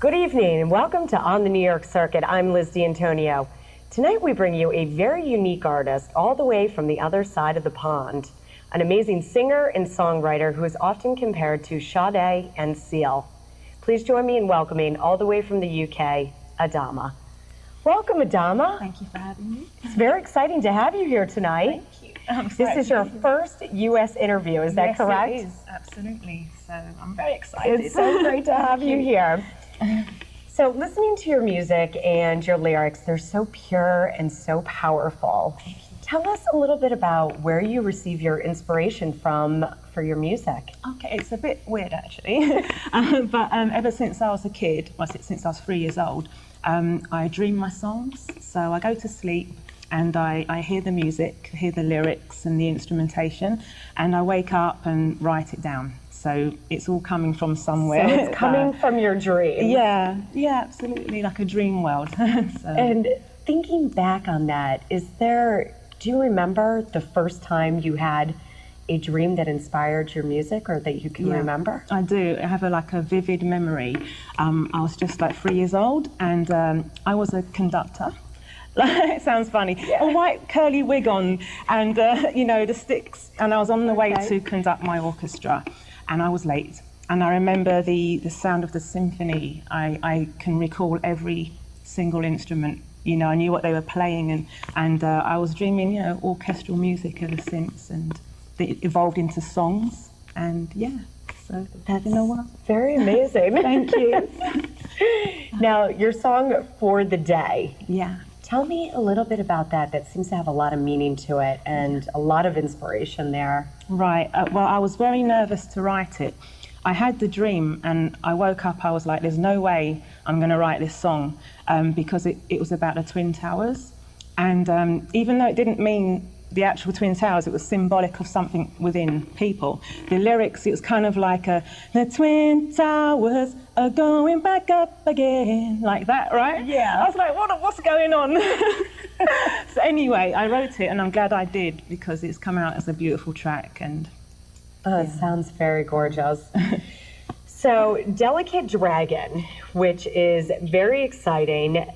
Good evening and welcome to On the New York Circuit. I'm Liz D'Antonio. Tonight we bring you a very unique artist all the way from the other side of the pond. An amazing singer and songwriter who is often compared to Sade and Seal. Please join me in welcoming all the way from the UK, Adama. Welcome, Adama. Thank you for having me. It's very exciting to have you here tonight. Thank you. This is your first U.S. interview, is that correct? Yes, it is, absolutely. So I'm very excited. It's so great to have you here. So listening to your music and your lyrics, they're so pure and so powerful. Tell us a little bit about where you receive your inspiration from for your music. Okay, it's a bit weird actually, but ever since I was a kid, since I was 3 years old, I dream my songs. So I go to sleep and I hear the music, hear the lyrics and the instrumentation, and I wake up and write it down. So it's all coming from somewhere. So it's coming from your dream. Yeah, absolutely, like a dream world. So. And thinking back on that, do you remember the first time you had a dream that inspired your music or that you can remember? I do. I have a vivid memory. I was just like 3 years old and I was a conductor. It sounds funny. Yeah. A white curly wig on and, the sticks. And I was on the way to conduct my orchestra and I was late. And I remember the sound of the symphony. I can recall every single instrument. I knew what they were playing and I was dreaming, orchestral music ever since, and it evolved into songs, and so that's very amazing. Thank you. Now, your song For the Day. Yeah. Tell me a little bit about that. That seems to have a lot of meaning to it and a lot of inspiration there. Right. Well, I was very nervous to write it. I had the dream and I woke up, I was like, there's no way I'm going to write this song because it was about the Twin Towers. And even though it didn't mean the actual Twin Towers, it was symbolic of something within people. The lyrics, it was kind of like the Twin Towers are going back up again, like that, right? Yeah. I was like, what's going on? So anyway, I wrote it and I'm glad I did because it's come out as a beautiful track. And it sounds very gorgeous. So, Delicate Dragon, which is very exciting,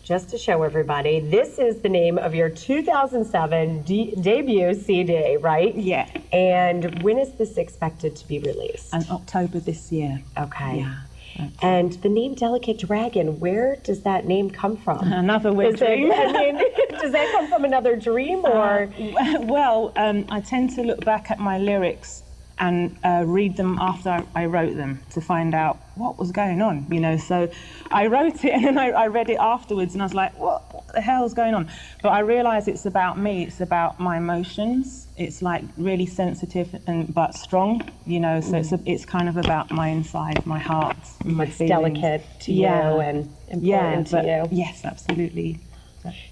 just to show everybody, this is the name of your 2007 debut CD, right? Yeah. And when is this expected to be released? In October this year. Okay. Yeah. And the name Delicate Dragon, where does that name come from? Another weird dream. Does that come from another dream, or? I tend to look back at my lyrics and read them after I wrote them to find out what was going on, So I wrote it and then I read it afterwards and I was like, what the hell's going on? But I realised it's about me, it's about my emotions. It's like really sensitive but strong, so it's kind of about my inside, my heart, my feelings. Delicate to you and important to you. Yes, absolutely.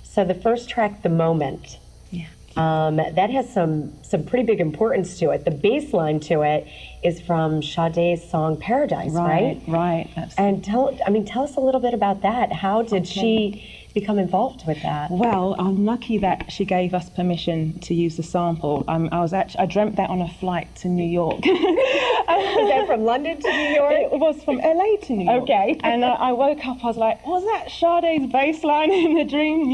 So the first track, The Moment. That has some pretty big importance to it. The bass line to it is from Sade's song Paradise, right? Right, absolutely. And tell us a little bit about that. How did she become involved with that? Well, I'm lucky that she gave us permission to use the sample. I dreamt that on a flight to New York. Was that from London to New York? It was from LA to New York. Okay. And I woke up, I was like, was that Sade's bass line in the dream,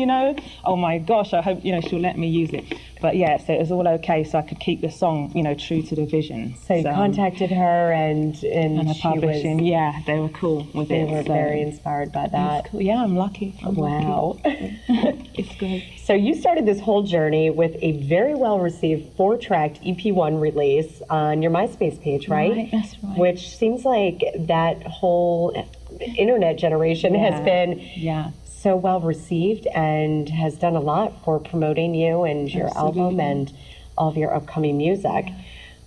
Oh my gosh, I hope, she'll let me use it. But so it was all okay, so I could keep the song, true to the vision. So you contacted her and the publishing, they were cool with it. They were very inspired by that. Cool. Yeah, I'm lucky. Wow. It's great. So you started this whole journey with a very well-received 4-track EP1 release on your MySpace page, right? Right, that's right. Which seems like that whole internet generation has been so well received and has done a lot for promoting you and your album and all of your upcoming music.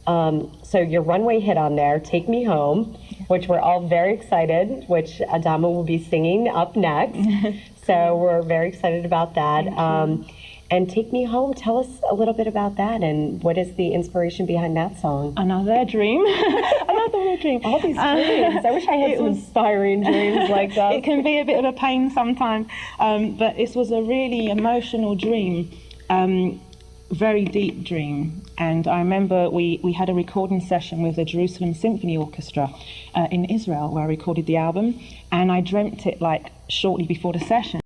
So your runway hit on there, Take Me Home, which we're all very excited, which Adama will be singing up next. So we're very excited about that. And Take Me Home, tell us a little bit about that and what is the inspiration behind that song? Another dream. Another dream. All these dreams. I wish I had some inspiring dreams like that. It can be a bit of a pain sometimes, but it was a really emotional dream. very deep dream. And I remember we had a recording session with the Jerusalem Symphony Orchestra in Israel, where I recorded the album, and I dreamt it like shortly before the session.